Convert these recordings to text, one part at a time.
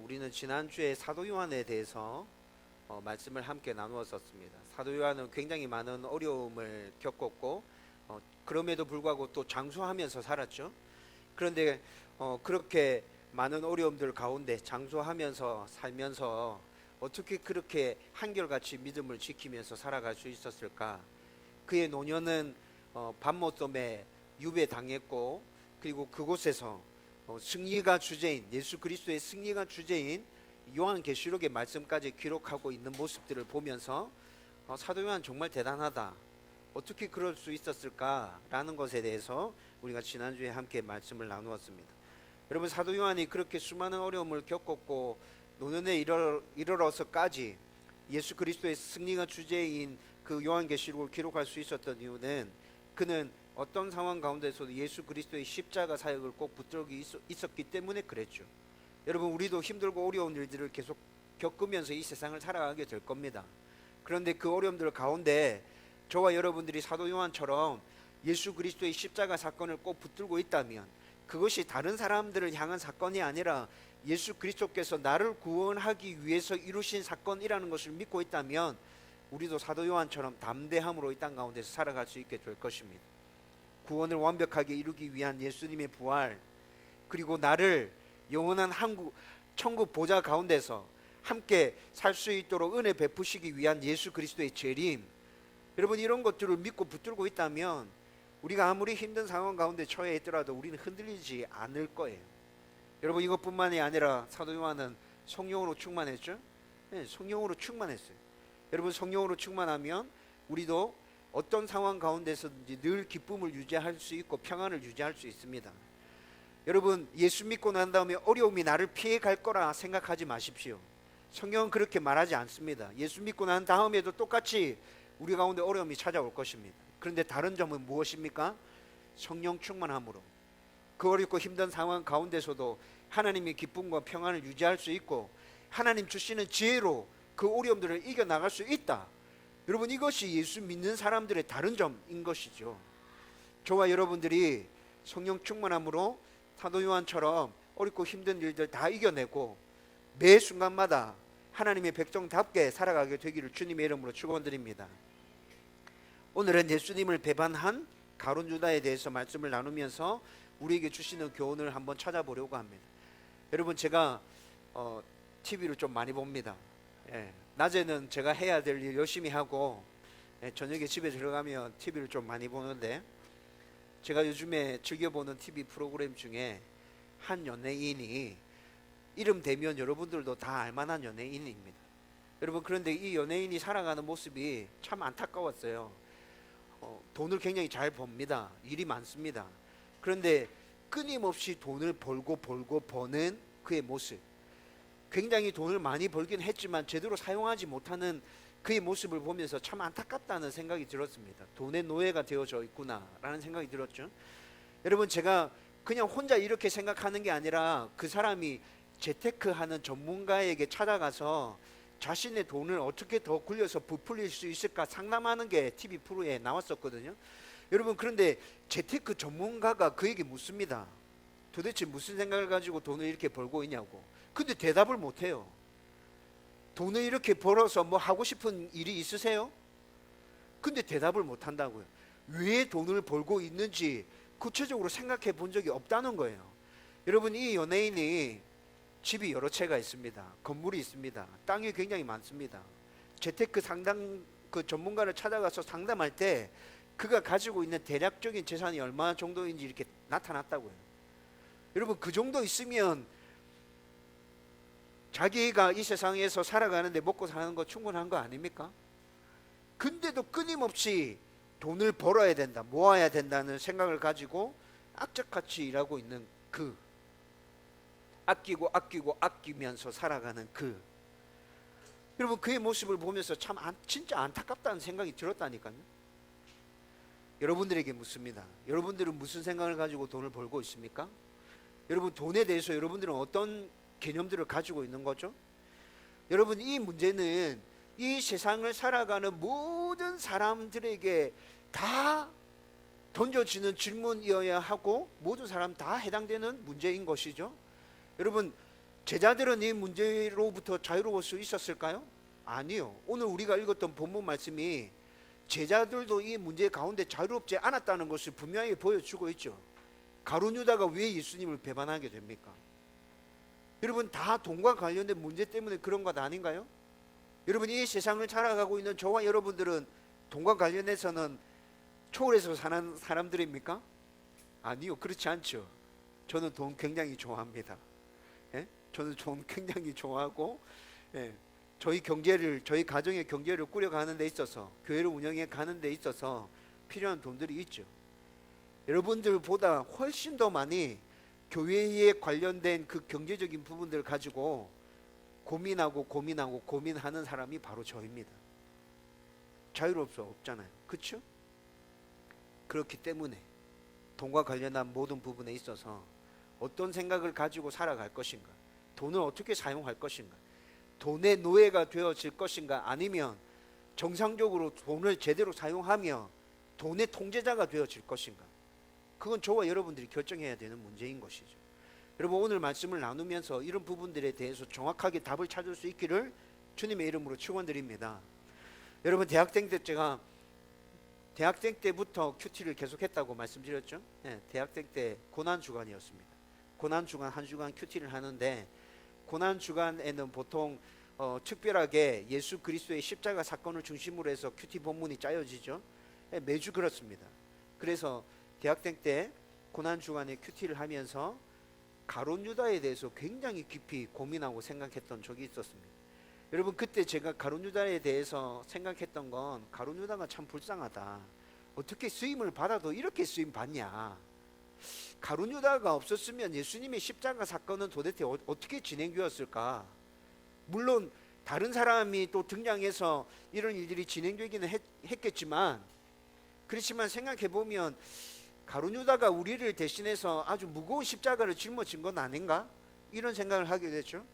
우리는 지난주에 사도 요한에 대해서 말씀을 함께 나누었었습니다. 사도 요한은 굉장히 많은 어려움을 겪었고 그럼에도 불구하고 또 장수하면서 살았죠. 그런데 그렇게 많은 어려움들 가운데 장수하면서 살면서 어떻게 그렇게 한결같이 믿음을 지키면서 살아갈 수 있었을까? 그의 노년은 밤모섬에 유배당했고, 그리고 그곳에서 승리가 주제인, 예수 그리스도의 승리가 주제인 요한계시록의 말씀까지 기록하고 있는 모습들을 보면서 사도 요한 정말 대단하다, 어떻게 그럴 수 있었을까라는 것에 대해서 우리가 지난주에 함께 말씀을 나누었습니다. 여러분, 사도 요한이 그렇게 수많은 어려움을 겪었고 노년에 이르러서까지 예수 그리스도의 승리가 주제인 그 요한계시록을 기록할 수 있었던 이유는 그는 어떤 상황 가운데서도 예수 그리스도의 십자가 사역을 꼭 붙들고 있었기 때문에 그랬죠. 여러분, 우리도 힘들고 어려운 일들을 계속 겪으면서 이 세상을 살아가게 될 겁니다. 그런데 그 어려움들 가운데 저와 여러분들이 사도 요한처럼 예수 그리스도의 십자가 사건을 꼭 붙들고 있다면, 그것이 다른 사람들을 향한 사건이 아니라 예수 그리스도께서 나를 구원하기 위해서 이루신 사건이라는 것을 믿고 있다면, 우리도 사도 요한처럼 담대함으로 이 땅 가운데서 살아갈 수 있게 될 것입니다. 구원을 완벽하게 이루기 위한 예수님의 부활, 그리고 나를 영원한 천국 보좌 가운데서 함께 살 수 있도록 은혜 베푸시기 위한 예수 그리스도의 재림, 여러분, 이런 것들을 믿고 붙들고 있다면 우리가 아무리 힘든 상황 가운데 처해 있더라도 우리는 흔들리지 않을 거예요. 여러분, 이것뿐만이 아니라 사도 요한은 성령으로 충만했죠. 네, 성령으로 충만했어요. 여러분, 성령으로 충만하면 우리도 어떤 상황 가운데서든지 늘 기쁨을 유지할 수 있고 평안을 유지할 수 있습니다. 여러분, 예수 믿고 난 다음에 어려움이 나를 피해 갈 거라 생각하지 마십시오. 성경은 그렇게 말하지 않습니다. 예수 믿고 난 다음에도 똑같이 우리 가운데 어려움이 찾아올 것입니다. 그런데 다른 점은 무엇입니까? 성령 충만함으로 그 어렵고 힘든 상황 가운데서도 하나님의 기쁨과 평안을 유지할 수 있고, 하나님 주시는 지혜로 그 어려움들을 이겨나갈 수 있다. 여러분, 이것이 예수 믿는 사람들의 다른 점인 것이죠. 저와 여러분들이 성령 충만함으로 사도 요한처럼 어렵고 힘든 일들 다 이겨내고 매 순간마다 하나님의 백성답게 살아가게 되기를 주님의 이름으로 축원드립니다. 오늘은 예수님을 배반한 가룟 유다에 대해서 말씀을 나누면서 우리에게 주시는 교훈을 한번 찾아보려고 합니다. 여러분, 제가 TV를 좀 많이 봅니다. 낮에는 제가 해야 될 일 열심히 하고 저녁에 집에 들어가면 TV를 좀 많이 보는데, 제가 요즘에 즐겨보는 TV 프로그램 중에 한 연예인이, 이름 대면 여러분들도 다 알만한 연예인입니다. 여러분, 그런데 이 연예인이 살아가는 모습이 참 안타까웠어요. 돈을 굉장히 잘 법니다. 일이 많습니다. 그런데 끊임없이 돈을 벌고 버는 그의 모습, 굉장히 돈을 많이 벌긴 했지만 제대로 사용하지 못하는 그의 모습을 보면서 참 안타깝다는 생각이 들었습니다. 돈의 노예가 되어져 있구나라는 생각이 들었죠. 여러분, 제가 그냥 혼자 이렇게 생각하는 게 아니라 그 사람이 재테크하는 전문가에게 찾아가서 자신의 돈을 어떻게 더 굴려서 부풀릴 수 있을까 상담하는 게 TV 프로에 나왔었거든요. 여러분, 그런데 재테크 전문가가 그에게 묻습니다. 도대체 무슨 생각을 가지고 돈을 이렇게 벌고 있냐고. 근데 대답을 못해요. 돈을 이렇게 벌어서 뭐 하고 싶은 일이 있으세요? 근데 대답을 못한다고요. 왜 돈을 벌고 있는지 구체적으로 생각해 본 적이 없다는 거예요. 여러분, 이 연예인이 집이 여러 채가 있습니다. 건물이 있습니다. 땅이 굉장히 많습니다. 재테크 상담 그 전문가를 찾아가서 상담할 때 그가 가지고 있는 대략적인 재산이 얼마 정도인지 이렇게 나타났다고요. 여러분, 그 정도 있으면 자기가 이 세상에서 살아가는데 먹고 사는 거 충분한 거 아닙니까? 근데도 끊임없이 돈을 벌어야 된다, 모아야 된다는 생각을 가지고 악착같이 일하고 있는 그, 아끼면서 살아가는 그, 여러분, 그의 모습을 보면서 참 진짜 안타깝다는 생각이 들었다니까요. 여러분들에게 묻습니다. 여러분들은 무슨 생각을 가지고 돈을 벌고 있습니까? 여러분, 돈에 대해서 여러분들은 어떤 개념들을 가지고 있는 거죠? 여러분, 이 문제는 이 세상을 살아가는 모든 사람들에게 다 던져지는 질문이어야 하고 모든 사람 다 해당되는 문제인 것이죠. 여러분, 제자들은 이 문제로부터 자유로울 수 있었을까요? 아니요. 오늘 우리가 읽었던 본문 말씀이 제자들도 이 문제 가운데 자유롭지 않았다는 것을 분명히 보여주고 있죠. 가룟 유다가 왜 예수님을 배반하게 됩니까? 여러분, 다 돈과 관련된 문제 때문에 그런 것 아닌가요? 여러분, 이 세상을 살아가고 있는 저와 여러분들은 돈과 관련해서는 초월해서 사는 사람들입니까? 아니요, 그렇지 않죠. 저는 돈 굉장히 좋아합니다. 예? 저는 돈 굉장히 좋아하고, 예, 저희 가정의 경제를 꾸려가는 데 있어서, 교회를 운영해 가는 데 있어서 필요한 돈들이 있죠. 여러분들보다 훨씬 더 많이 교회에 관련된 그 경제적인 부분들을 가지고 고민하는 사람이 바로 저입니다. 자유로울 수 없잖아요. 그렇죠? 그렇기 때문에 돈과 관련한 모든 부분에 있어서 어떤 생각을 가지고 살아갈 것인가, 돈을 어떻게 사용할 것인가, 돈의 노예가 되어질 것인가, 아니면 정상적으로 돈을 제대로 사용하며 돈의 통제자가 되어질 것인가, 그건 저와 여러분들이 결정해야 되는 문제인 것이죠. 여러분, 오늘 말씀을 나누면서 이런 부분들에 대해서 정확하게 답을 찾을 수 있기를 주님의 이름으로 축원드립니다. 여러분, 대학생 때부터 큐티를 계속했다고 말씀드렸죠. 네, 대학생 때 고난주간이었습니다. 고난주간 한 주간 큐티를 하는데, 고난주간에는 보통 특별하게 예수 그리스도의 십자가 사건을 중심으로 해서 큐티 본문이 짜여지죠. 네, 매주 그렇습니다. 그래서 대학생 때 고난주간에 큐티를 하면서 가룟 유다에 대해서 굉장히 깊이 고민하고 생각했던 적이 있었습니다. 여러분, 그때 제가 가룟 유다에 대해서 생각했던 건, 가룟 유다가 참 불쌍하다. 어떻게 쓰임을 받아도 이렇게 쓰임 받냐. 가룟 유다가 없었으면 예수님의 십자가 사건은 도대체 어떻게 진행되었을까. 물론 다른 사람이 또 등장해서 이런 일들이 진행되기는 했겠지만, 그렇지만 생각해보면 가룟 유다가 우리를 대신해서 아주 무거운 십자가를 짊어진 건 아닌가? 이런 생각을 하게 됐죠.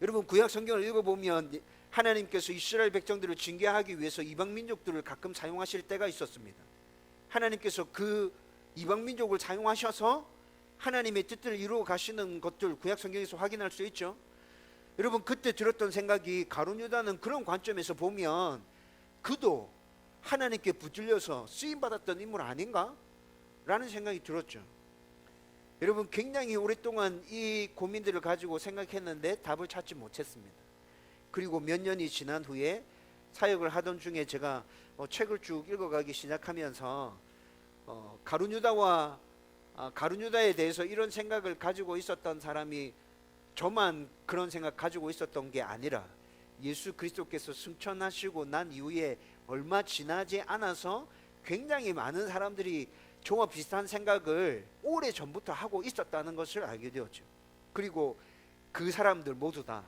여러분, 구약 성경을 읽어보면 하나님께서 이스라엘 백성들을 징계하기 위해서 이방 민족들을 가끔 사용하실 때가 있었습니다. 하나님께서 그 이방 민족을 사용하셔서 하나님의 뜻을 이루어 가시는 것들 구약 성경에서 확인할 수 있죠. 여러분, 그때 들었던 생각이, 가룟 유다는 그런 관점에서 보면 그도 하나님께 붙들려서 쓰임받았던 인물 아닌가? 라는 생각이 들었죠. 여러분, 굉장히 오랫동안 이 고민들을 가지고 생각했는데 답을 찾지 못했습니다. 그리고 몇 년이 지난 후에 사역을 하던 중에 제가 책을 쭉 읽어가기 시작하면서 가룟 유다에 대해서 이런 생각을 가지고 있었던 사람이 저만 그런 생각 가지고 있었던 게 아니라, 예수 그리스도께서 승천하시고 난 이후에 얼마 지나지 않아서 굉장히 많은 사람들이 저와 비슷한 생각을 오래 전부터 하고 있었다는 것을 알게 되었죠. 그리고 그 사람들 모두 다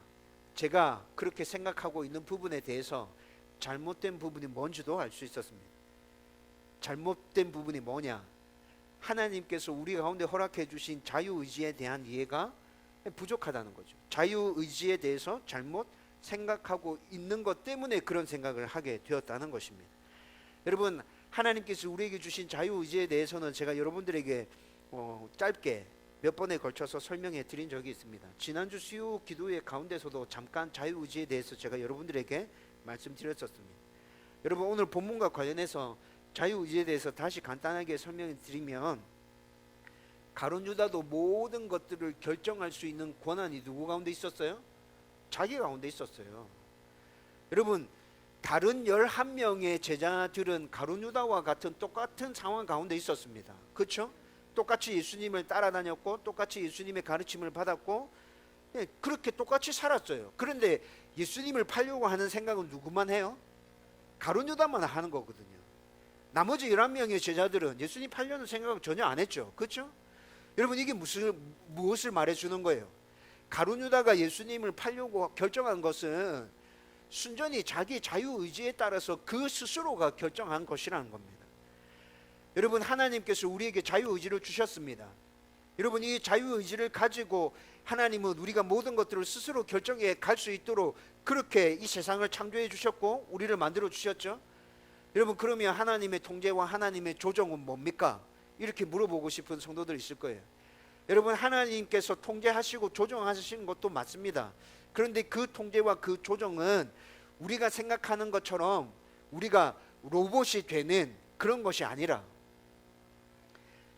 제가 그렇게 생각하고 있는 부분에 대해서 잘못된 부분이 뭔지도 알 수 있었습니다. 잘못된 부분이 뭐냐? 하나님께서 우리 가운데 허락해 주신 자유의지에 대한 이해가 부족하다는 거죠. 자유의지에 대해서 잘못 생각하고 있는 것 때문에 그런 생각을 하게 되었다는 것입니다. 여러분, 하나님께서 우리에게 주신 자유의지에 대해서는 제가 여러분들에게 짧게 몇 번에 걸쳐서 설명해 드린 적이 있습니다. 지난주 수요 기도회 가운데서도 잠깐 자유의지에 대해서 제가 여러분들에게 말씀드렸었습니다. 여러분, 오늘 본문과 관련해서 자유의지에 대해서 다시 간단하게 설명해 드리면, 가룟 유다도 모든 것들을 결정할 수 있는 권한이 누구 가운데 있었어요? 자기 가운데 있었어요. 여러분, 다른 11명의 제자들은 가룟 유다와 같은 똑같은 상황 가운데 있었습니다. 그렇죠? 똑같이 예수님을 따라다녔고 똑같이 예수님의 가르침을 받았고, 그렇게 똑같이 살았어요. 그런데 예수님을 팔려고 하는 생각은 누구만 해요? 가룟 유다만 하는 거거든요. 나머지 11명의 제자들은 예수님 팔려는 생각을 전혀 안 했죠. 그렇죠? 여러분, 이게 무엇을 말해주는 거예요? 가룟 유다가 예수님을 팔려고 결정한 것은 순전히 자기 자유의지에 따라서 그 스스로가 결정한 것이라는 겁니다. 여러분, 하나님께서 우리에게 자유의지를 주셨습니다. 여러분, 이 자유의지를 가지고 하나님은 우리가 모든 것들을 스스로 결정해 갈 수 있도록 그렇게 이 세상을 창조해 주셨고 우리를 만들어 주셨죠. 여러분, 그러면 하나님의 통제와 하나님의 조정은 뭡니까? 이렇게 물어보고 싶은 성도들 있을 거예요. 여러분, 하나님께서 통제하시고 조정하시는 것도 맞습니다. 그런데 그 통제와 그 조정은 우리가 생각하는 것처럼 우리가 로봇이 되는 그런 것이 아니라,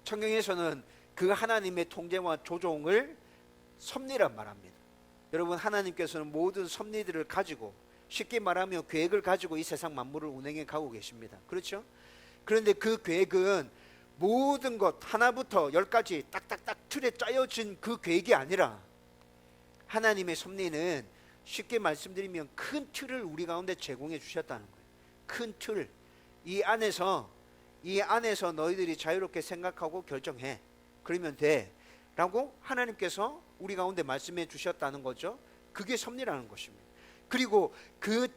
성경에서는 그 하나님의 통제와 조종을 섭리란 말합니다. 여러분, 하나님께서는 모든 섭리들을 가지고, 쉽게 말하면 계획을 가지고 이 세상 만물을 운행해 가고 계십니다. 그렇죠? 그런데 그 계획은 모든 것 하나부터 열까지 딱딱딱 틀에 짜여진 그 계획이 아니라, 하나님의 섭리는 쉽게 말씀드리면 큰 틀을 우리 가운데 제공해 주셨다는 거예요. 큰 틀. 이 안에서 너희들이 자유롭게 생각하고 결정해. 그러면 돼. 라고 하나님께서 우리 가운데 말씀해 주셨다는 거죠. 그게 섭리라는 것입니다. 그리고 그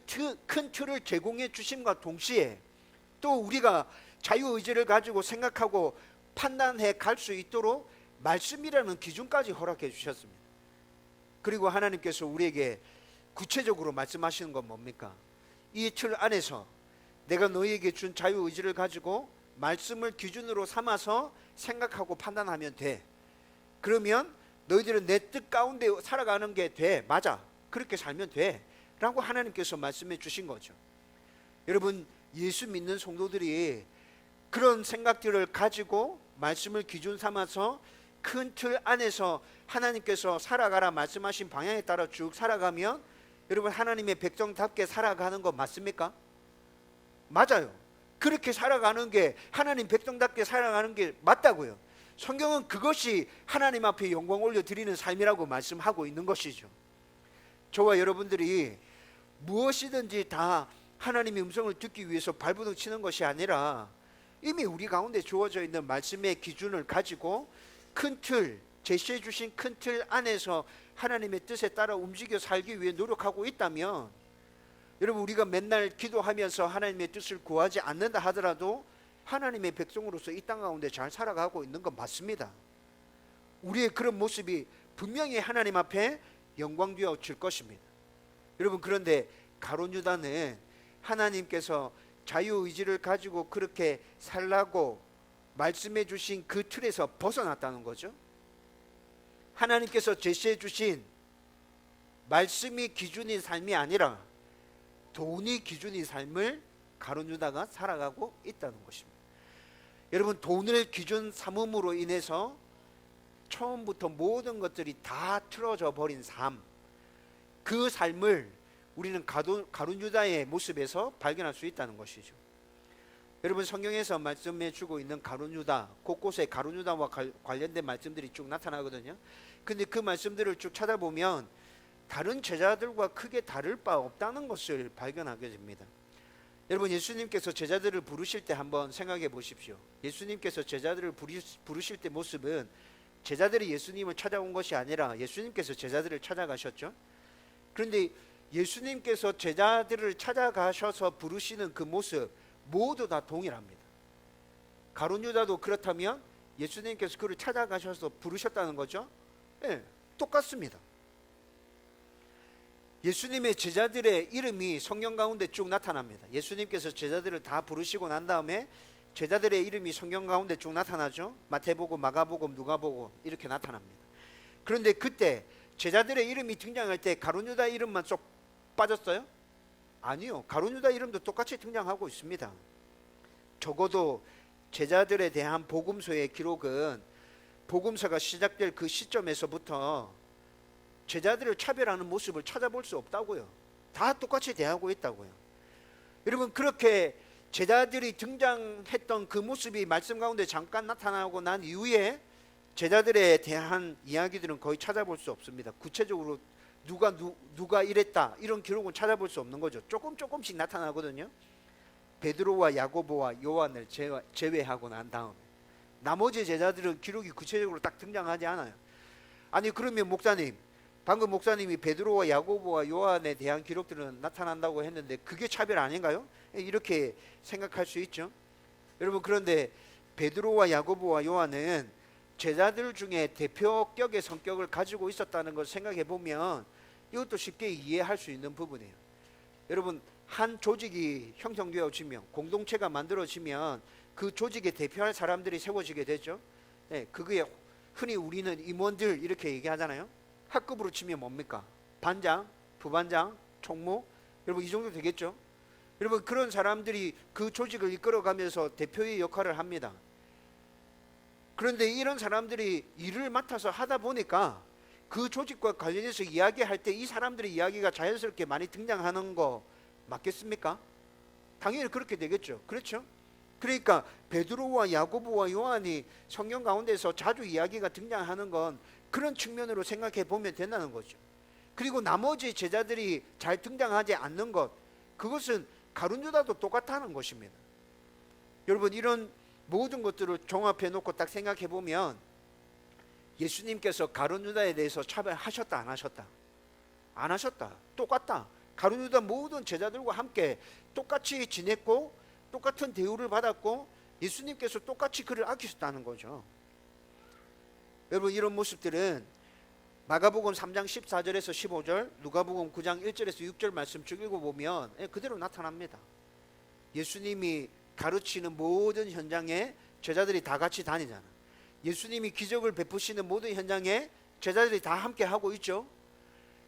큰 틀을 제공해 주심과 동시에 또 우리가 자유의지를 가지고 생각하고 판단해 갈 수 있도록 말씀이라는 기준까지 허락해 주셨습니다. 그리고 하나님께서 우리에게 구체적으로 말씀하시는 건 뭡니까? 이 틀 안에서 내가 너희에게 준 자유의지를 가지고 말씀을 기준으로 삼아서 생각하고 판단하면 돼. 그러면 너희들은 내 뜻 가운데 살아가는 게 돼. 맞아. 그렇게 살면 돼. 라고 하나님께서 말씀해 주신 거죠. 여러분, 예수 믿는 성도들이 그런 생각들을 가지고 말씀을 기준 삼아서 큰 틀 안에서 하나님께서 살아가라 말씀하신 방향에 따라 쭉 살아가면, 여러분, 하나님의 백성답게 살아가는 거 맞습니까? 맞아요. 그렇게 살아가는 게, 하나님 백성답게 살아가는 게 맞다고요. 성경은 그것이 하나님 앞에 영광 올려드리는 삶이라고 말씀하고 있는 것이죠. 저와 여러분들이 무엇이든지 다 하나님의 음성을 듣기 위해서 발버둥 치는 것이 아니라, 이미 우리 가운데 주어져 있는 말씀의 기준을 가지고 큰 틀, 제시해 주신 큰 틀 안에서 하나님의 뜻에 따라 움직여 살기 위해 노력하고 있다면, 여러분, 우리가 맨날 기도하면서 하나님의 뜻을 구하지 않는다 하더라도 하나님의 백성으로서 이 땅 가운데 잘 살아가고 있는 건 맞습니다. 우리의 그런 모습이 분명히 하나님 앞에 영광 되어질 것입니다. 여러분, 그런데 가룟 유다는 하나님께서 자유의지를 가지고 그렇게 살라고 말씀해 주신 그 틀에서 벗어났다는 거죠. 하나님께서 제시해 주신 말씀이 기준인 삶이 아니라 돈이 기준인 삶을 가룟 유다가 살아가고 있다는 것입니다. 여러분, 돈을 기준 삼음으로 인해서 처음부터 모든 것들이 다 틀어져 버린 삶, 그 삶을 우리는 가룟 유다의 모습에서 발견할 수 있다는 것이죠. 여러분, 성경에서 말씀해 주고 있는 가룟 유다, 곳곳에 가룟 유다와 관련된 말씀들이 쭉 나타나거든요. 근데 그 말씀들을 쭉 찾아보면 다른 제자들과 크게 다를 바 없다는 것을 발견하게 됩니다. 여러분, 예수님께서 제자들을 부르실 때 한번 생각해 보십시오. 예수님께서 제자들을 부르실 때 모습은 제자들이 예수님을 찾아온 것이 아니라 예수님께서 제자들을 찾아가셨죠. 그런데 예수님께서 제자들을 찾아가셔서 부르시는 그 모습 모두 다 동일합니다. 가룟 유다도 그렇다면 예수님께서 그를 찾아가셔서 부르셨다는 거죠. 네, 똑같습니다. 예수님의 제자들의 이름이 성경 가운데 쭉 나타납니다. 예수님께서 제자들을 다 부르시고 난 다음에 제자들의 이름이 성경 가운데 쭉 나타나죠. 마태복음, 마가복음, 누가복음 이렇게 나타납니다. 그런데 그때 제자들의 이름이 등장할 때 가룟 유다 이름만 쏙 빠졌어요? 아니요. 가룟 유다 이름도 똑같이 등장하고 있습니다. 적어도 제자들에 대한 복음서의 기록은 복음서가 시작될 그 시점에서부터 제자들을 차별하는 모습을 찾아볼 수 없다고요. 다 똑같이 대하고 있다고요. 여러분, 그렇게 제자들이 등장했던 그 모습이 말씀 가운데 잠깐 나타나고 난 이후에 제자들에 대한 이야기들은 거의 찾아볼 수 없습니다. 구체적으로 누가 이랬다 이런 기록은 찾아볼 수 없는 거죠. 조금씩 나타나거든요. 베드로와 야고보와 요한을 제외하고 난 다음에 나머지 제자들은 기록이 구체적으로 딱 등장하지 않아요. 아니, 그러면 목사님, 방금 목사님이 베드로와 야고보와 요한에 대한 기록들은 나타난다고 했는데 그게 차별 아닌가요? 이렇게 생각할 수 있죠. 여러분, 그런데 베드로와 야고보와 요한은 제자들 중에 대표격의 성격을 가지고 있었다는 걸 생각해 보면 이것도 쉽게 이해할 수 있는 부분이에요. 여러분, 한 조직이 형성되어지면, 공동체가 만들어지면 그 조직에 대표할 사람들이 세워지게 되죠. 네, 그게 흔히 우리는 임원들 이렇게 얘기하잖아요. 학급으로 치면 뭡니까? 반장, 부반장, 총무, 여러분 이 정도 되겠죠? 여러분 그런 사람들이 그 조직을 이끌어가면서 대표의 역할을 합니다. 그런데 이런 사람들이 일을 맡아서 하다 보니까 그 조직과 관련해서 이야기할 때 이 사람들의 이야기가 자연스럽게 많이 등장하는 거 맞겠습니까? 당연히 그렇게 되겠죠. 그렇죠? 그러니까 베드로와 야고보와 요한이 성경 가운데서 자주 이야기가 등장하는 건 그런 측면으로 생각해 보면 된다는 거죠. 그리고 나머지 제자들이 잘 등장하지 않는 것, 그것은 가룟 유다도 똑같다는 것입니다. 여러분 이런 모든 것들을 종합해 놓고 딱 생각해 보면 예수님께서 가룟 유다에 대해서 차별하셨다 안 하셨다? 안 하셨다. 똑같다. 가룟 유다 모든 제자들과 함께 똑같이 지냈고 똑같은 대우를 받았고 예수님께서 똑같이 그를 아끼셨다는 거죠. 여러분 이런 모습들은 마가복음 3장 14절에서 15절, 누가복음 9장 1절에서 6절 말씀 쭉 읽어보면 그대로 나타납니다. 예수님이 가르치는 모든 현장에 제자들이 다 같이 다니잖아. 예수님이 기적을 베푸시는 모든 현장에 제자들이 다 함께 하고 있죠.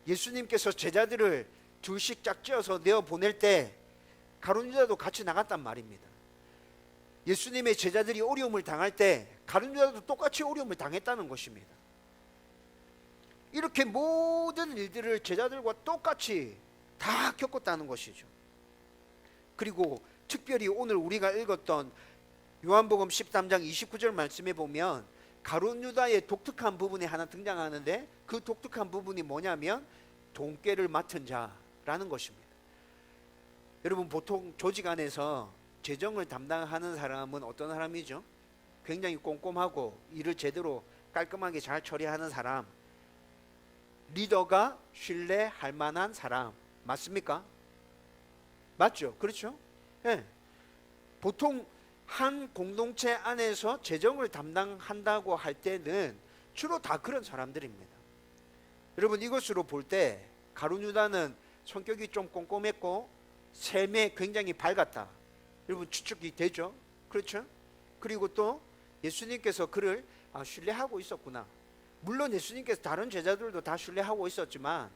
예수님께서 제자들을 둘씩 짝지어서 내어 보낼 때 가룟 유다도 같이 나갔단 말입니다. 예수님의 제자들이 어려움을 당할 때 가룟 유다도 똑같이 어려움을 당했다는 것입니다. 이렇게 모든 일들을 제자들과 똑같이 다 겪었다는 것이죠. 그리고 특별히 오늘 우리가 읽었던 요한복음 13장 29절 말씀에 보면 가룟 유다의 독특한 부분이 하나 등장하는데 그 독특한 부분이 뭐냐면 돈꾀를 맡은 자라는 것입니다. 여러분 보통 조직 안에서 재정을 담당하는 사람은 어떤 사람이죠? 굉장히 꼼꼼하고 일을 제대로 깔끔하게 잘 처리하는 사람, 리더가 신뢰할 만한 사람, 맞습니까? 맞죠? 그렇죠? 네. 보통 한 공동체 안에서 재정을 담당한다고 할 때는 주로 다 그런 사람들입니다. 여러분 이것으로 볼 때 가룟 유다는 성격이 좀 꼼꼼했고 삶에 굉장히 밝았다. 여러분 추측이 되죠? 그렇죠? 그리고 또 예수님께서 그를 신뢰하고 있었구나. 물론 예수님께서 다른 제자들도 다 신뢰하고 있었지만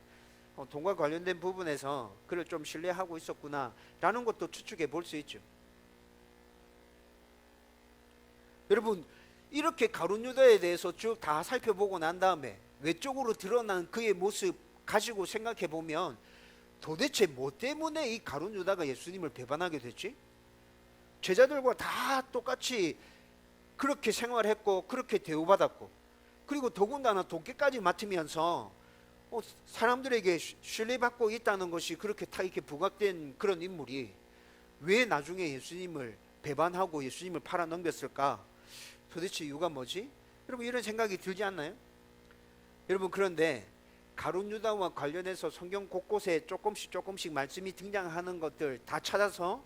돈과 관련된 부분에서 그를 좀 신뢰하고 있었구나 라는 것도 추측해 볼 수 있죠. 여러분 이렇게 가룟 유다에 대해서 쭉 다 살펴보고 난 다음에 외적으로 드러난 그의 모습 가지고 생각해 보면 도대체 뭐 때문에 이 가룟 유다가 예수님을 배반하게 됐지? 제자들과 다 똑같이 그렇게 생활했고 그렇게 대우받았고 그리고 더군다나 돈깨까지 맡으면서 사람들에게 신뢰받고 있다는 것이 그렇게 다 이렇게 부각된 그런 인물이 왜 나중에 예수님을 배반하고 예수님을 팔아넘겼을까? 도대체 이유가 뭐지? 여러분 이런 생각이 들지 않나요? 여러분 그런데 가룟 유다와 관련해서 성경 곳곳에 조금씩 말씀이 등장하는 것들 다 찾아서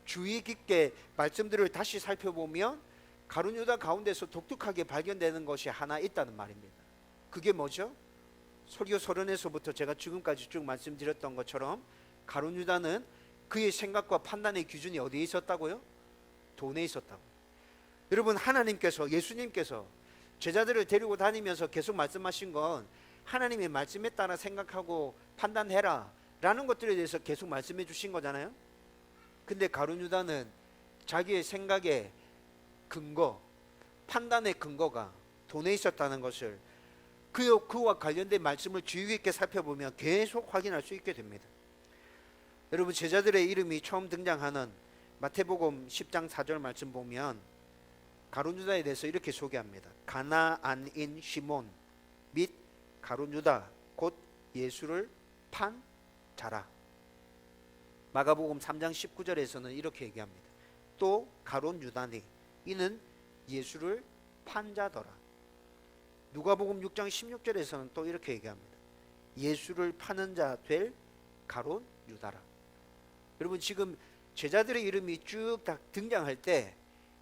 주의 깊게 말씀들을 다시 살펴보면 가룟 유다 가운데서 독특하게 발견되는 것이 하나 있다는 말입니다. 그게 뭐죠? 설교 서론에서부터 제가 지금까지 쭉 말씀드렸던 것처럼 가룟 유다는 그의 생각과 판단의 기준이 어디에 있었다고요? 돈에 있었다고. 여러분 하나님께서 예수님께서 제자들을 데리고 다니면서 계속 말씀하신 건 하나님의 말씀에 따라 생각하고 판단해라 라는 것들에 대해서 계속 말씀해 주신 거잖아요. 근데 가룟 유다는 자기의 생각의 근거, 판단의 근거가 돈에 있었다는 것을 그와 관련된 말씀을 주의 깊게 살펴보면 계속 확인할 수 있게 됩니다. 여러분 제자들의 이름이 처음 등장하는 마태복음 10장 4절 말씀 보면 가룟 유다에 대해서 이렇게 소개합니다. 가나안인 시몬 및 가룟 유다 곧 예수를 판 자라. 마가복음 3장 19절에서는 이렇게 얘기합니다. 또 가룟 유다니 이는 예수를 판 자더라. 누가복음 6장 16절에서는 또 이렇게 얘기합니다. 예수를 파는 자 될 가룟 유다라. 여러분 지금 제자들의 이름이 쭉 다 등장할 때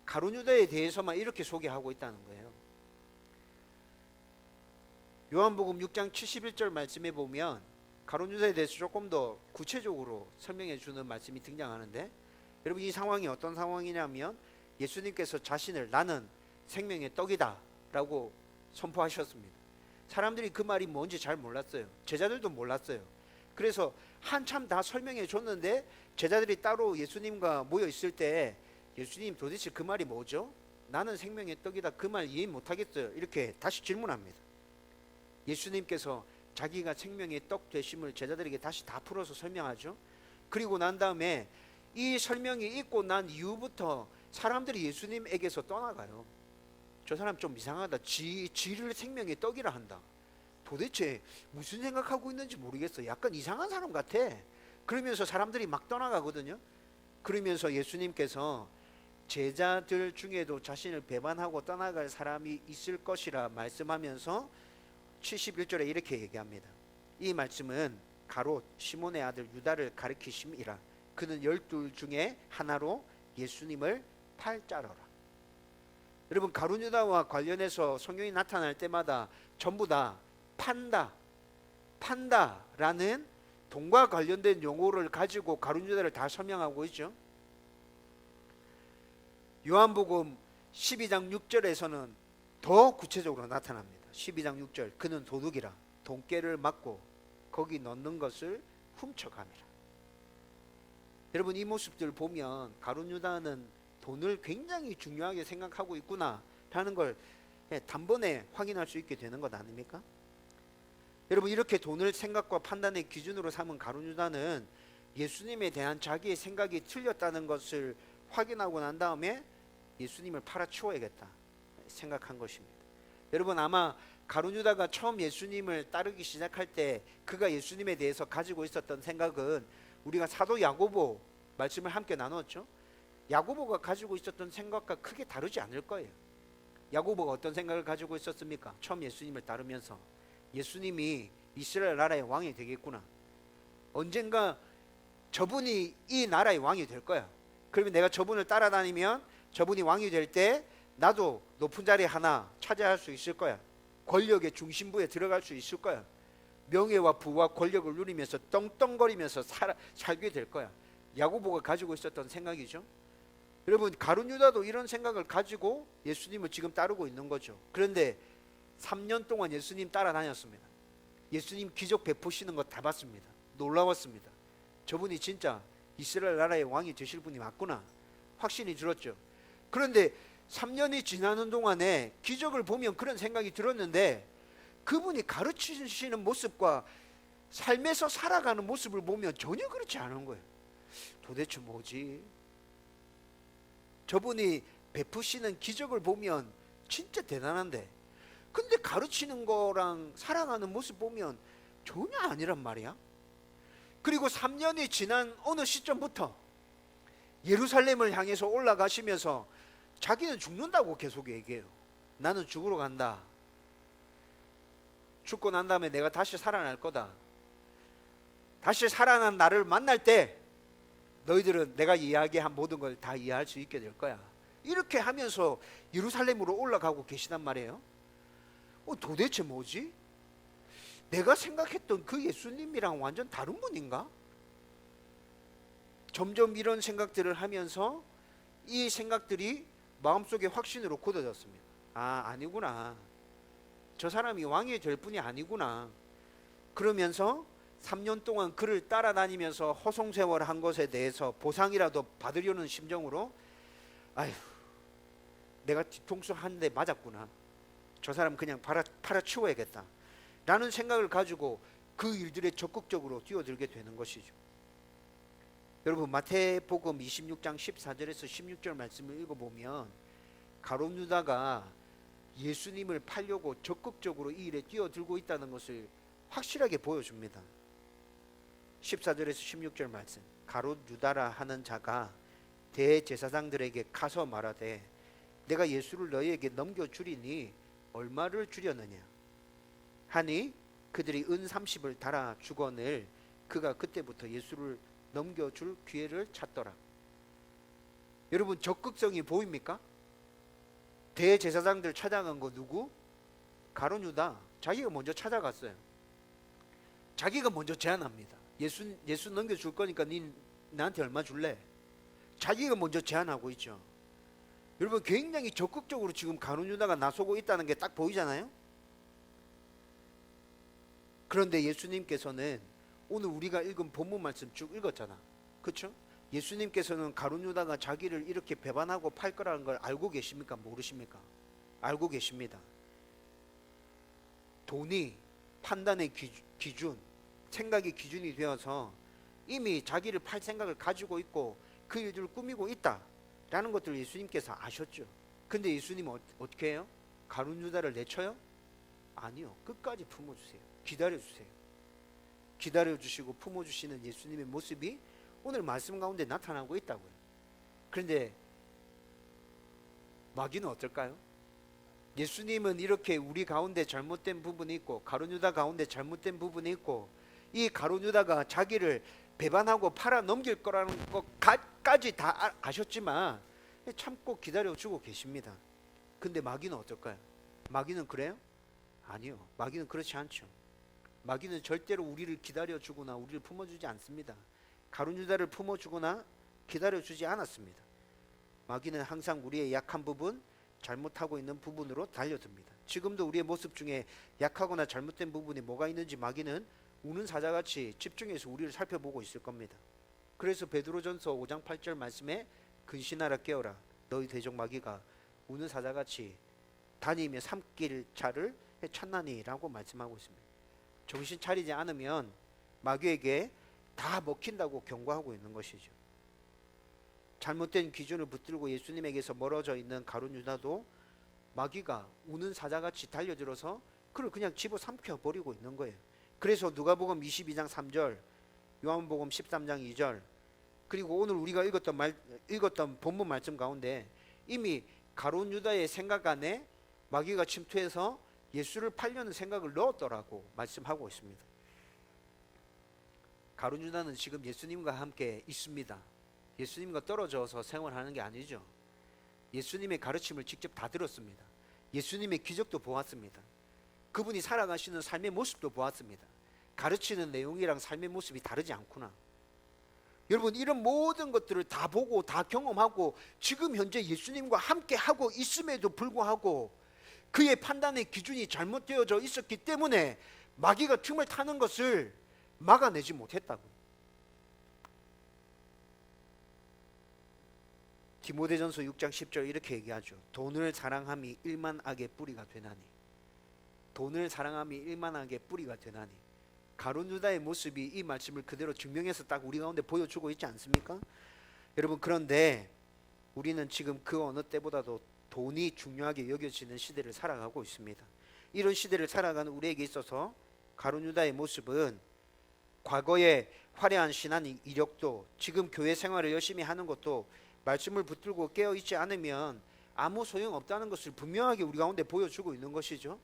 가룟 유다에 대해서만 이렇게 소개하고 있다는 거예요. 요한복음 6장 71절 말씀에 보면 가룟 유다에 대해서 조금 더 구체적으로 설명해 주는 말씀이 등장하는데 여러분 이 상황이 어떤 상황이냐면 예수님께서 자신을 나는 생명의 떡이다 라고 선포하셨습니다. 사람들이 그 말이 뭔지 잘 몰랐어요. 제자들도 몰랐어요. 그래서 한참 다 설명해 줬는데 제자들이 따로 예수님과 모여 있을 때 예수님 도대체 그 말이 뭐죠? 나는 생명의 떡이다. 그 말 이해 못하겠어요. 이렇게 다시 질문합니다. 예수님께서 자기가 생명의 떡 되심을 제자들에게 다시 다 풀어서 설명하죠. 그리고 난 다음에 이 설명이 있고 난 이후부터 사람들이 예수님에게서 떠나가요. 저 사람 좀 이상하다. 지를 생명의 떡이라 한다. 도대체 무슨 생각하고 있는지 모르겠어. 약간 이상한 사람 같아. 그러면서 사람들이 막 떠나가거든요. 그러면서 예수님께서 제자들 중에도 자신을 배반하고 떠나갈 사람이 있을 것이라 말씀하면서 71절에 이렇게 얘기합니다. 이 말씀은 가롯 시몬의 아들 유다를 가리키심이라. 그는 12 중에 하나로 예수님을 팔자러라. 여러분, 가룟 유다와 관련해서 성경이 나타날 때마다 전부 다 판다라는 돈과 관련된 용어를 가지고 가룟 유다를 다 설명하고 있죠. 요한복음 12장 6절에서는 더 구체적으로 나타납니다. 12장 6절, 그는 도둑이라 돈깨를 맞고 거기 넣는 것을 훔쳐가니라. 여러분, 이 모습들 보면 가룟 유다는 돈을 굉장히 중요하게 생각하고 있구나 라는 걸 단번에 확인할 수 있게 되는 것 아닙니까? 여러분, 이렇게 돈을 생각과 판단의 기준으로 삼은 가룟 유다는 예수님에 대한 자기의 생각이 틀렸다는 것을 확인하고 난 다음에 예수님을 팔아치워야겠다 생각한 것입니다. 여러분, 아마 가룟 유다가 처음 예수님을 따르기 시작할 때 그가 예수님에 대해서 가지고 있었던 생각은 우리가 사도 야고보 말씀을 함께 나눴죠. 야고보가 가지고 있었던 생각과 크게 다르지 않을 거예요. 야고보가 어떤 생각을 가지고 있었습니까? 처음 예수님을 따르면서 예수님이 이스라엘 나라의 왕이 되겠구나. 언젠가 저분이 이 나라의 왕이 될 거야. 그러면 내가 저분을 따라다니면 저분이 왕이 될 때 나도 높은 자리 하나 차지할 수 있을 거야. 권력의 중심부에 들어갈 수 있을 거야. 명예와 부와 권력을 누리면서 떵떵거리면서 살게 될 거야. 야고보가 가지고 있었던 생각이죠. 여러분, 가룟 유다도 이런 생각을 가지고 예수님을 지금 따르고 있는 거죠. 그런데 3년 동안 예수님 따라다녔습니다. 예수님 기적 베푸시는 거 다 봤습니다. 놀라웠습니다. 저분이 진짜 이스라엘 나라의 왕이 되실 분이 맞구나 확신이 들었죠. 그런데 3년이 지나는 동안에 기적을 보면 그런 생각이 들었는데 그분이 가르치시는 모습과 삶에서 살아가는 모습을 보면 전혀 그렇지 않은 거예요. 도대체 뭐지? 저분이 베푸시는 기적을 보면 진짜 대단한데 근데 가르치는 거랑 살아가는 모습 보면 전혀 아니란 말이야. 그리고 3년이 지난 어느 시점부터 예루살렘을 향해서 올라가시면서 자기는 죽는다고 계속 얘기해요. 나는 죽으러 간다. 죽고 난 다음에 내가 다시 살아날 거다. 다시 살아난 나를 만날 때 너희들은 내가 이야기한 모든 걸 다 이해할 수 있게 될 거야. 이렇게 하면서 예루살렘으로 올라가고 계시단 말이에요. 도대체 뭐지? 내가 생각했던 그 예수님이랑 완전 다른 분인가? 점점 이런 생각들을 하면서 이 생각들이 마음속에 확신으로 굳어졌습니다. 아니구나. 저 사람이 왕이 될 분이 아니구나. 그러면서 3년 동안 그를 따라다니면서 허송세월한 것에 대해서 보상이라도 받으려는 심정으로 내가 뒤통수 한 대 맞았구나. 저 사람 그냥 팔아치워야겠다 라는 생각을 가지고 그 일들에 적극적으로 뛰어들게 되는 것이죠. 여러분, 마태복음 26장 14절에서 16절 말씀을 읽어보면 가룟 유다가 예수님을 팔려고 적극적으로 이 일에 뛰어들고 있다는 것을 확실하게 보여줍니다. 14절에서 16절 말씀, 가룟 유다라 하는 자가 대제사장들에게 가서 말하되 내가 예수를 너희에게 넘겨주리니 얼마를 주려느냐 하니 그들이 은 30을 달아 주거늘 그가 그때부터 예수를 넘겨줄 기회를 찾더라. 여러분, 적극성이 보입니까? 대제사장들 찾아간 거 누구? 가룟 유다. 자기가 먼저 찾아갔어요. 자기가 먼저 제안합니다. 예수 넘겨줄 거니까 나한테 얼마 줄래? 자기가 먼저 제안하고 있죠. 여러분, 굉장히 적극적으로 지금 가룟 유다가 나서고 있다는 게 딱 보이잖아요. 그런데 예수님께서는 오늘 우리가 읽은 본문 말씀 쭉 읽었잖아. 그렇죠? 예수님께서는 가룟 유다가 자기를 이렇게 배반하고 팔 거라는 걸 알고 계십니까? 모르십니까? 알고 계십니다. 돈이 판단의 기준, 생각의 기준이 되어서 이미 자기를 팔 생각을 가지고 있고 그 일들을 꾸미고 있다라는 것들을 예수님께서 아셨죠. 근데 예수님은 어떻게 해요? 가룟 유다를 내쳐요? 아니요. 끝까지 품어주세요. 기다려주세요. 기다려주시고 품어주시는 예수님의 모습이 오늘 말씀 가운데 나타나고 있다고요. 그런데 마귀는 어떨까요? 예수님은 이렇게 우리 가운데 잘못된 부분이 있고 가룟 유다 가운데 잘못된 부분이 있고 이 가룟 유다가 자기를 배반하고 팔아 넘길 거라는 것까지 다 아셨지만 참고 기다려주고 계십니다. 근데 마귀는 어떨까요? 마귀는 그래요? 아니요. 마귀는 그렇지 않죠. 마귀는 절대로 우리를 기다려주거나 우리를 품어주지 않습니다. 가룟 유다를 품어주거나 기다려주지 않았습니다. 마귀는 항상 우리의 약한 부분, 잘못하고 있는 부분으로 달려듭니다. 지금도 우리의 모습 중에 약하거나 잘못된 부분이 뭐가 있는지 마귀는 우는 사자같이 집중해서 우리를 살펴보고 있을 겁니다. 그래서 베드로전서 5장 8절 말씀에 근신하라 깨어라 너희 대적 마귀가 우는 사자같이 다니며 삼킬 자를 찾나니라고 말씀하고 있습니다. 정신 차리지 않으면 마귀에게 다 먹힌다고 경고하고 있는 것이죠. 잘못된 기준을 붙들고 예수님에게서 멀어져 있는 가룟 유다도 마귀가 우는 사자같이 달려들어서 그를 그냥 집어삼켜 버리고 있는 거예요. 그래서 누가복음 22장 3절, 요한복음 13장 2절, 그리고 오늘 우리가 읽었던 본문 말씀 가운데 이미 가룟 유다의 생각 안에 마귀가 침투해서 예수를 팔려는 생각을 넣었더라고 말씀하고 있습니다. 가룟 유다는 지금 예수님과 함께 있습니다. 예수님과 떨어져서 생활하는 게 아니죠. 예수님의 가르침을 직접 다 들었습니다. 예수님의 기적도 보았습니다. 그분이 살아가시는 삶의 모습도 보았습니다. 가르치는 내용이랑 삶의 모습이 다르지 않구나. 여러분, 이런 모든 것들을 다 보고 다 경험하고 지금 현재 예수님과 함께 하고 있음에도 불구하고 그의 판단의 기준이 잘못되어져 있었기 때문에 마귀가 틈을 타는 것을 막아내지 못했다고. 디모데전서 6장 10절 이렇게 얘기하죠. 돈을 사랑함이 일만 악의 뿌리가 되나니. 돈을 사랑함이 일만 악의 뿌리가 되나니. 가룟 유다의 모습이 이 말씀을 그대로 증명해서 딱 우리 가운데 보여주고 있지 않습니까? 여러분, 그런데 우리는 지금 그 어느 때보다도 돈이 중요하게 여겨지는 시대를 살아가고 있습니다. 이런 시대를 살아가는 우리에게 있어서 가룟 유다의 모습은 과거의 화려한 신앙 이력도 지금 교회 생활을 열심히 하는 것도 말씀을 붙들고 깨어있지 않으면 아무 소용없다는 것을 분명하게 우리 가운데 보여주고 있는 것이죠.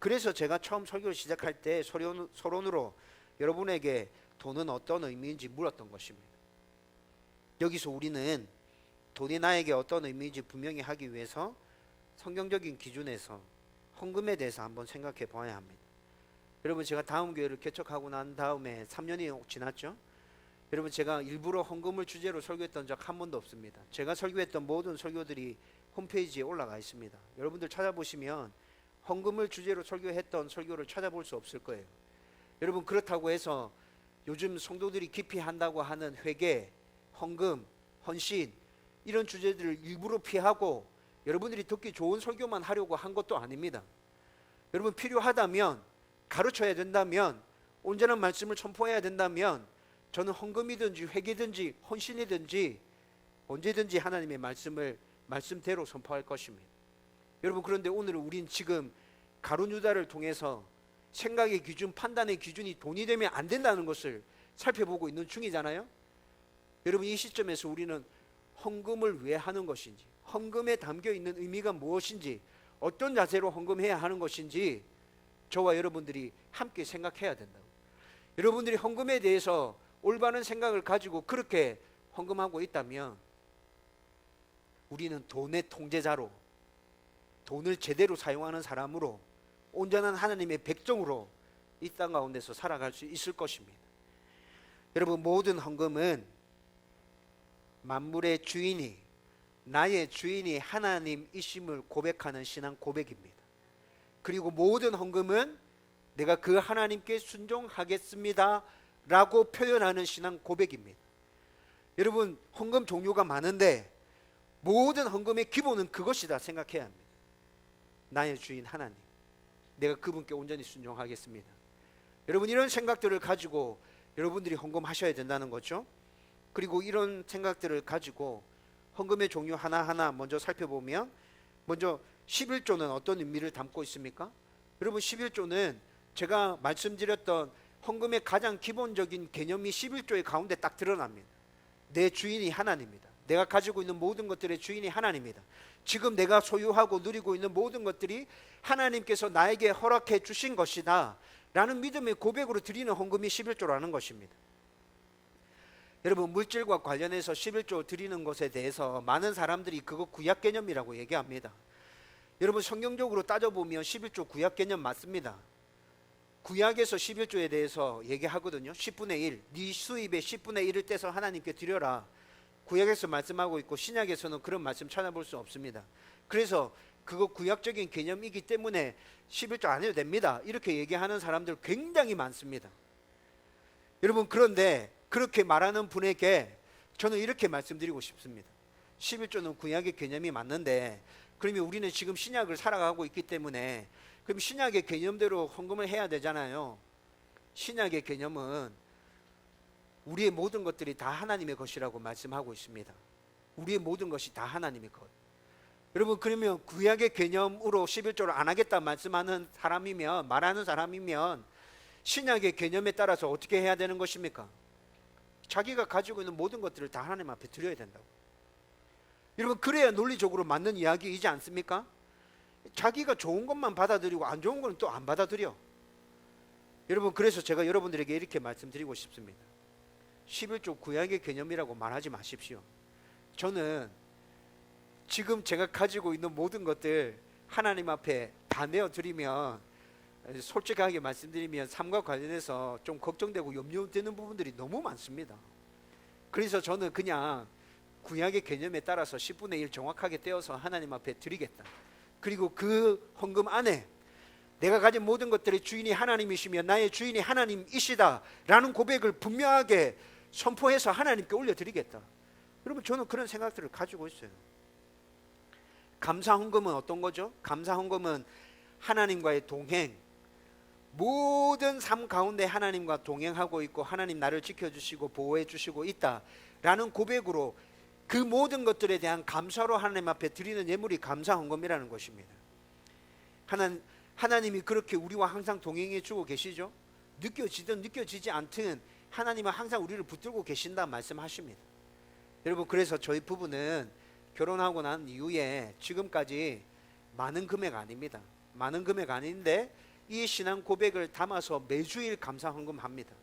그래서 제가 처음 설교를 시작할 때 서론으로 여러분에게 돈은 어떤 의미인지 물었던 것입니다. 여기서 우리는 돈이 나에게 어떤 의미인지 분명히 하기 위해서 성경적인 기준에서 헌금에 대해서 한번 생각해 봐야 합니다. 여러분, 제가 다음 교회를 개척하고 난 다음에 3년이 지났죠. 여러분, 제가 일부러 헌금을 주제로 설교했던 적 한 번도 없습니다. 제가 설교했던 모든 설교들이 홈페이지에 올라가 있습니다. 여러분들 찾아보시면 헌금을 주제로 설교했던 설교를 찾아볼 수 없을 거예요. 여러분, 그렇다고 해서 요즘 성도들이 깊이 한다고 하는 회개, 헌금, 헌신 이런 주제들을 일부러 피하고 여러분들이 듣기 좋은 설교만 하려고 한 것도 아닙니다. 여러분, 필요하다면, 가르쳐야 된다면, 온전한 말씀을 선포해야 된다면 저는 헌금이든지 회개든지 헌신이든지 언제든지 하나님의 말씀을 말씀대로 선포할 것입니다. 여러분, 그런데 오늘 우린 지금 가룟 유다를 통해서 생각의 기준, 판단의 기준이 돈이 되면 안 된다는 것을 살펴보고 있는 중이잖아요. 여러분, 이 시점에서 우리는 헌금을 왜 하는 것인지, 헌금에 담겨 있는 의미가 무엇인지, 어떤 자세로 헌금해야 하는 것인지 저와 여러분들이 함께 생각해야 된다고. 여러분들이 헌금에 대해서 올바른 생각을 가지고 그렇게 헌금하고 있다면 우리는 돈의 통제자로, 돈을 제대로 사용하는 사람으로, 온전한 하나님의 백성으로 이 땅 가운데서 살아갈 수 있을 것입니다. 여러분, 모든 헌금은 만물의 주인이, 나의 주인이 하나님이심을 고백하는 신앙 고백입니다. 그리고 모든 헌금은 내가 그 하나님께 순종하겠습니다 라고 표현하는 신앙 고백입니다. 여러분, 헌금 종류가 많은데 모든 헌금의 기본은 그것이다 생각해야 합니다. 나의 주인 하나님, 내가 그분께 온전히 순종하겠습니다. 여러분, 이런 생각들을 가지고 여러분들이 헌금하셔야 된다는 거죠. 그리고 이런 생각들을 가지고 헌금의 종류 하나하나 먼저 살펴보면, 먼저 11조는 어떤 의미를 담고 있습니까? 여러분, 11조는 제가 말씀드렸던 헌금의 가장 기본적인 개념이 11조의 가운데 딱 드러납니다. 내 주인이 하나님입니다. 내가 가지고 있는 모든 것들의 주인이 하나님입니다. 지금 내가 소유하고 누리고 있는 모든 것들이 하나님께서 나에게 허락해 주신 것이다 라는 믿음의 고백으로 드리는 헌금이 11조라는 것입니다. 여러분, 물질과 관련해서 11조 드리는 것에 대해서 많은 사람들이 그거 구약 개념이라고 얘기합니다. 여러분, 성경적으로 따져보면 11조 구약 개념 맞습니다. 구약에서 11조에 대해서 얘기하거든요. 10분의 1, 네 수입의 10분의 1을 떼서 하나님께 드려라. 구약에서 말씀하고 있고 신약에서는 그런 말씀 찾아볼 수 없습니다. 그래서 그거 구약적인 개념이기 때문에 11조 안 해도 됩니다, 이렇게 얘기하는 사람들 굉장히 많습니다. 여러분, 그런데 그렇게 말하는 분에게 저는 이렇게 말씀드리고 싶습니다. 11조는 구약의 개념이 맞는데, 그러면 우리는 지금 신약을 살아가고 있기 때문에 그럼 신약의 개념대로 헌금을 해야 되잖아요. 신약의 개념은 우리의 모든 것들이 다 하나님의 것이라고 말씀하고 있습니다. 우리의 모든 것이 다 하나님의 것. 여러분, 그러면 구약의 개념으로 11조를 안 하겠다 말씀하는 사람이면, 말하는 사람이면 신약의 개념에 따라서 어떻게 해야 되는 것입니까? 자기가 가지고 있는 모든 것들을 다 하나님 앞에 드려야 된다고. 여러분, 그래야 논리적으로 맞는 이야기이지 않습니까? 자기가 좋은 것만 받아들이고 안 좋은 거는 또 안 받아들여. 여러분, 그래서 제가 여러분들에게 이렇게 말씀드리고 싶습니다. 11조 구약의 개념이라고 말하지 마십시오. 저는 지금 제가 가지고 있는 모든 것들 하나님 앞에 다 내어드리면, 솔직하게 말씀드리면 삶과 관련해서 좀 걱정되고 염려되는 부분들이 너무 많습니다. 그래서 저는 그냥 구약의 개념에 따라서 10분의 1 정확하게 떼어서 하나님 앞에 드리겠다. 그리고 그 헌금 안에 내가 가진 모든 것들의 주인이 하나님이시며 나의 주인이 하나님이시다 라는 고백을 분명하게 선포해서 하나님께 올려드리겠다. 여러분, 저는 그런 생각들을 가지고 있어요. 감사 헌금은 어떤 거죠? 감사 헌금은 하나님과의 동행, 모든 삶 가운데 하나님과 동행하고 있고 하나님 나를 지켜주시고 보호해 주시고 있다라는 고백으로 그 모든 것들에 대한 감사로 하나님 앞에 드리는 예물이 감사 헌금이라는 것입니다. 하나님이 그렇게 우리와 항상 동행해 주고 계시죠. 느껴지든 느껴지지 않든 하나님은 항상 우리를 붙들고 계신다 말씀하십니다. 여러분, 그래서 저희 부부는 결혼하고 난 이후에 지금까지 많은 금액 아닙니다. 많은 금액 아닌데 이 신앙 고백을 담아서 매주일 감사 헌금합니다.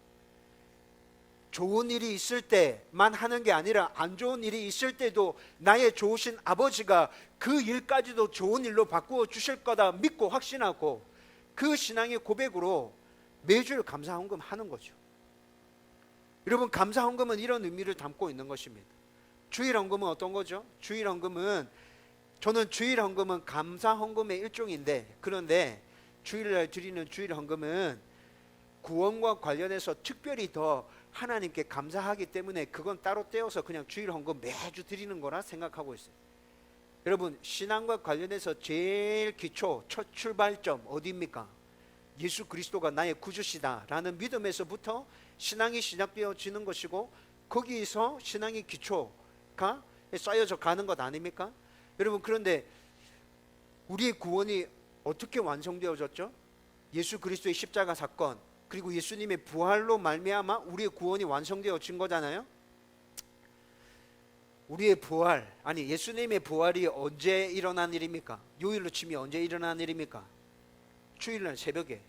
좋은 일이 있을 때만 하는 게 아니라 안 좋은 일이 있을 때도 나의 좋으신 아버지가 그 일까지도 좋은 일로 바꾸어 주실 거다 믿고 확신하고 그 신앙의 고백으로 매주일 감사 헌금 하는 거죠. 여러분, 감사 헌금은 이런 의미를 담고 있는 것입니다. 주일 헌금은 어떤 거죠? 주일 헌금은, 저는 주일 헌금은 감사 헌금의 일종인데, 그런데 주일날 드리는 주일 헌금은 구원과 관련해서 특별히 더 하나님께 감사하기 때문에 그건 따로 떼어서 그냥 주일 헌금 매주 드리는 거라 생각하고 있어요. 여러분, 신앙과 관련해서 제일 기초, 첫 출발점 어디입니까? 예수 그리스도가 나의 구주시다 라는 믿음에서부터 신앙이 시작되어지는 것이고, 거기서 신앙의 기초가 쌓여져 가는 것 아닙니까? 여러분, 그런데 우리의 구원이 어떻게 완성되어졌죠? 예수 그리스도의 십자가 사건, 그리고 예수님의 부활로 말미암아 우리의 구원이 완성되어진 거잖아요. 우리의 부활, 아니 예수님의 부활이 언제 일어난 일입니까? 요일로 치면 언제 일어난 일입니까? 주일날 새벽에.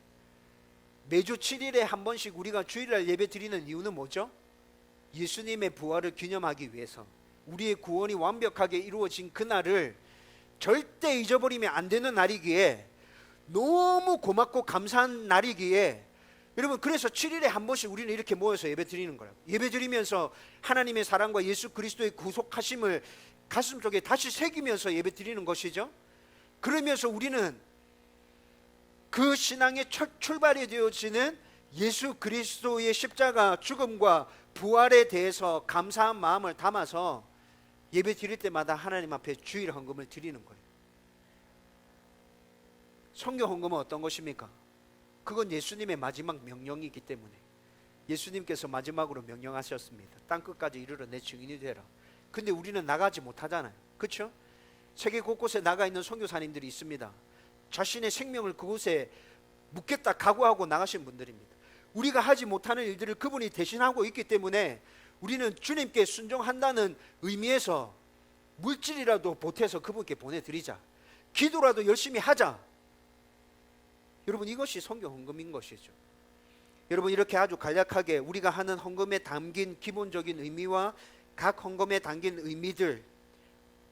매주 7일에 한 번씩 우리가 주일날 예배 드리는 이유는 뭐죠? 예수님의 부활을 기념하기 위해서, 우리의 구원이 완벽하게 이루어진 그날을 절대 잊어버리면 안 되는 날이기에, 너무 고맙고 감사한 날이기에, 여러분, 그래서 7일에 한 번씩 우리는 이렇게 모여서 예배 드리는 거예요. 예배 드리면서 하나님의 사랑과 예수 그리스도의 구속하심을 가슴속에 다시 새기면서 예배 드리는 것이죠. 그러면서 우리는 그 신앙의 첫 출발이 되어지는 예수 그리스도의 십자가 죽음과 부활에 대해서 감사한 마음을 담아서 예배 드릴 때마다 하나님 앞에 주일 헌금을 드리는 거예요. 성교 헌금은 어떤 것입니까? 그건 예수님의 마지막 명령이기 때문에 예수님께서 마지막으로 명령하셨습니다. 땅끝까지 이르러 내 증인이 되라. 근데 우리는 나가지 못하잖아요. 그렇죠? 세계 곳곳에 나가 있는 선교사님들이 있습니다. 자신의 생명을 그곳에 묻겠다 각오하고 나가신 분들입니다. 우리가 하지 못하는 일들을 그분이 대신하고 있기 때문에 우리는 주님께 순종한다는 의미에서 물질이라도 보태서 그분께 보내드리자, 기도라도 열심히 하자. 여러분, 이것이 선교 헌금인 것이죠. 여러분, 이렇게 아주 간략하게 우리가 하는 헌금에 담긴 기본적인 의미와 각 헌금에 담긴 의미들,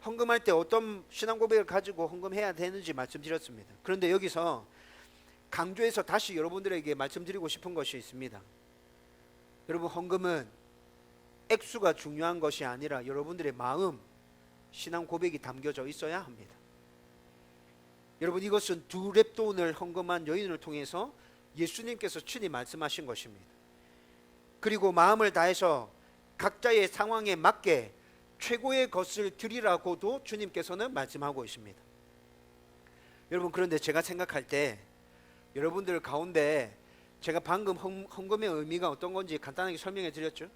헌금할 때 어떤 신앙 고백을 가지고 헌금해야 되는지 말씀드렸습니다. 그런데 여기서 강조해서 다시 여러분들에게 말씀드리고 싶은 것이 있습니다. 여러분, 헌금은 액수가 중요한 것이 아니라 여러분들의 마음, 신앙 고백이 담겨져 있어야 합니다. 여러분, 이것은 두 렙돈을 헌금한 여인을 통해서 예수님께서 친히 말씀하신 것입니다. 그리고 마음을 다해서 각자의 상황에 맞게 최고의 것을 드리라고도 주님께서는 말씀하고 있습니다. 여러분, 그런데 제가 생각할 때 여러분들 가운데 제가 방금 헌금의 의미가 어떤 건지 간단하게 설명해 드렸죠.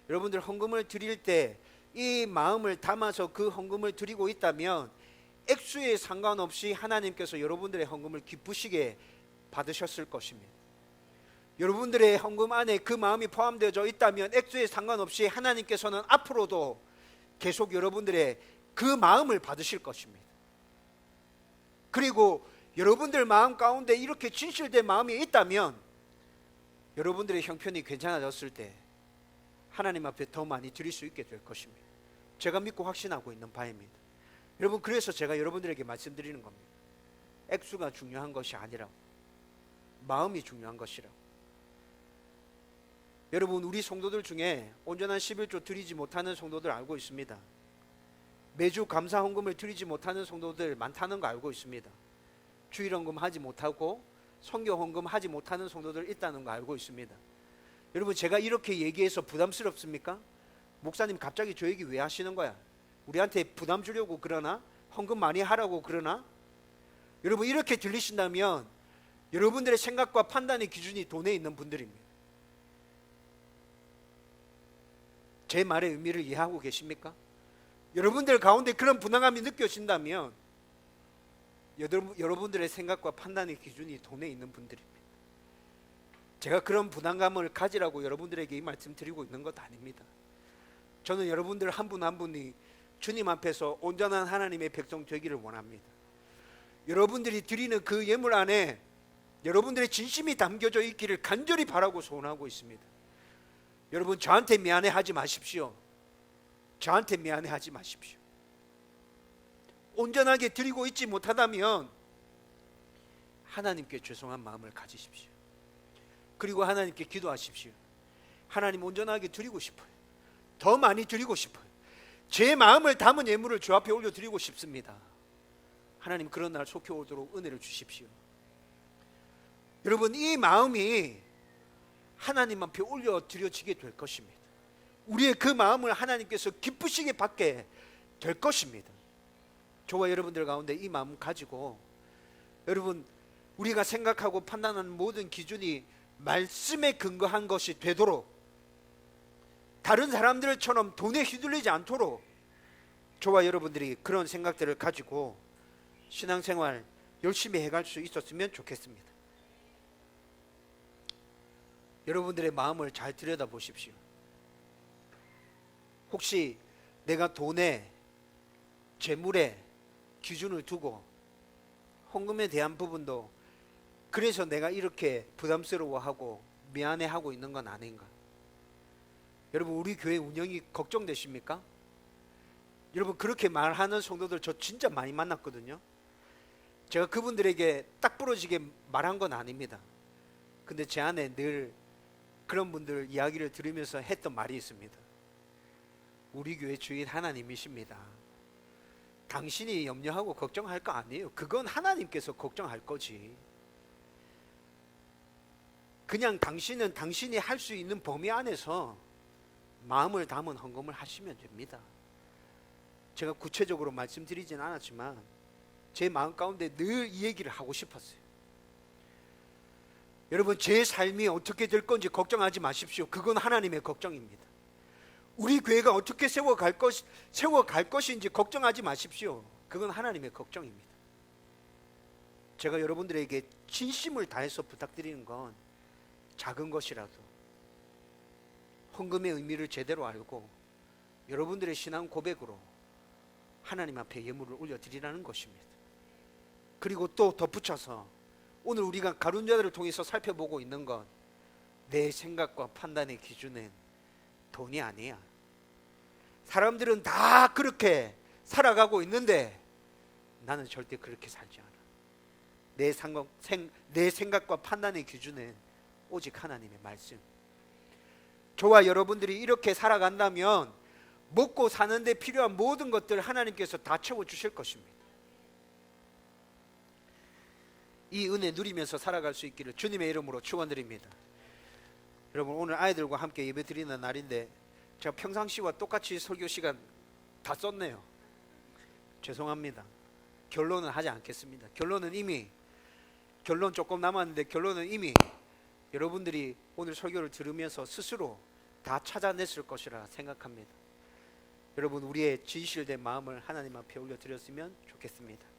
여러분들 헌금을 드릴 때 이 마음을 담아서 그 헌금을 드리고 있다면 액수에 상관없이 하나님께서 여러분들의 헌금을 기쁘시게 받으셨을 것입니다. 여러분들의 헌금 안에 그 마음이 포함되어 있다면 액수에 상관없이 하나님께서는 앞으로도 계속 여러분들의 그 마음을 받으실 것입니다. 그리고 여러분들 마음 가운데 이렇게 진실된 마음이 있다면 여러분들의 형편이 괜찮아졌을 때 하나님 앞에 더 많이 드릴 수 있게 될 것입니다. 제가 믿고 확신하고 있는 바입니다. 여러분, 그래서 제가 여러분들에게 말씀드리는 겁니다. 액수가 중요한 것이 아니라고, 마음이 중요한 것이라고. 여러분, 우리 성도들 중에 온전한 11조 드리지 못하는 성도들 알고 있습니다. 매주 감사 헌금을 드리지 못하는 성도들 많다는 거 알고 있습니다. 주일 헌금 하지 못하고 선교 헌금 하지 못하는 성도들 있다는 거 알고 있습니다. 여러분, 제가 이렇게 얘기해서 부담스럽습니까? 목사님 갑자기 저 얘기 왜 하시는 거야? 우리한테 부담 주려고 그러나? 헌금 많이 하라고 그러나? 여러분, 이렇게 들리신다면 여러분들의 생각과 판단의 기준이 돈에 있는 분들입니다. 제 말의 의미를 이해하고 계십니까? 여러분들 가운데 그런 분당함이 느껴진다면 여러분들의 생각과 판단의 기준이 돈에 있는 분들입니다. 제가 그런 부담감을 가지라고 여러분들에게 이 말씀 드리고 있는 것 아닙니다. 저는 여러분들 한 분 한 분이 주님 앞에서 온전한 하나님의 백성 되기를 원합니다. 여러분들이 드리는 그 예물 안에 여러분들의 진심이 담겨져 있기를 간절히 바라고 소원하고 있습니다. 여러분, 저한테 미안해하지 마십시오. 저한테 미안해하지 마십시오. 온전하게 드리고 있지 못하다면 하나님께 죄송한 마음을 가지십시오. 그리고 하나님께 기도하십시오. 하나님, 온전하게 드리고 싶어요. 더 많이 드리고 싶어요. 제 마음을 담은 예물을 주 앞에 올려드리고 싶습니다. 하나님, 그런 날 속히 오도록 은혜를 주십시오. 여러분, 이 마음이 하나님 앞에 올려드려지게 될 것입니다. 우리의 그 마음을 하나님께서 기쁘시게 받게 될 것입니다. 저와 여러분들 가운데 이 마음 가지고, 여러분, 우리가 생각하고 판단하는 모든 기준이 말씀에 근거한 것이 되도록, 다른 사람들처럼 돈에 휘둘리지 않도록 저와 여러분들이 그런 생각들을 가지고 신앙생활 열심히 해갈 수 있었으면 좋겠습니다. 여러분들의 마음을 잘 들여다보십시오. 혹시 내가 돈에, 재물에 기준을 두고 헌금에 대한 부분도 그래서 내가 이렇게 부담스러워하고 미안해하고 있는 건 아닌가? 여러분, 우리 교회 운영이 걱정되십니까? 여러분, 그렇게 말하는 성도들 저 진짜 많이 만났거든요. 제가 그분들에게 딱 부러지게 말한 건 아닙니다. 근데 제 안에 늘 그런 분들 이야기를 들으면서 했던 말이 있습니다. 우리 교회 주인 하나님이십니다. 당신이 염려하고 걱정할 거 아니에요. 그건 하나님께서 걱정할 거지. 그냥 당신은 당신이 할 수 있는 범위 안에서 마음을 담은 헌금을 하시면 됩니다. 제가 구체적으로 말씀드리진 않았지만 제 마음 가운데 늘 이 얘기를 하고 싶었어요. 여러분, 제 삶이 어떻게 될 건지 걱정하지 마십시오. 그건 하나님의 걱정입니다. 우리 교회가 어떻게 세워갈 것인지 걱정하지 마십시오. 그건 하나님의 걱정입니다. 제가 여러분들에게 진심을 다해서 부탁드리는 건 작은 것이라도 헌금의 의미를 제대로 알고 여러분들의 신앙 고백으로 하나님 앞에 예물을 올려드리라는 것입니다. 그리고 또 덧붙여서 오늘 우리가 가룟자들을 통해서 살펴보고 있는 건 내 생각과 판단의 기준은 돈이 아니야. 사람들은 다 그렇게 살아가고 있는데 나는 절대 그렇게 살지 않아. 내 생각과 판단의 기준은 오직 하나님의 말씀. 저와 여러분들이 이렇게 살아간다면 먹고 사는데 필요한 모든 것들 하나님께서 다 채워주실 것입니다. 이 은혜 누리면서 살아갈 수 있기를 주님의 이름으로 축원드립니다. 여러분, 오늘 아이들과 함께 예배 드리는 날인데 제가 평상시와 똑같이 설교 시간 다 썼네요. 죄송합니다. 결론은 하지 않겠습니다. 결론 조금 남았는데 결론은 이미 여러분들이 오늘 설교를 들으면서 스스로 다 찾아냈을 것이라 생각합니다. 여러분, 우리의 진실된 마음을 하나님 앞에 올려드렸으면 좋겠습니다.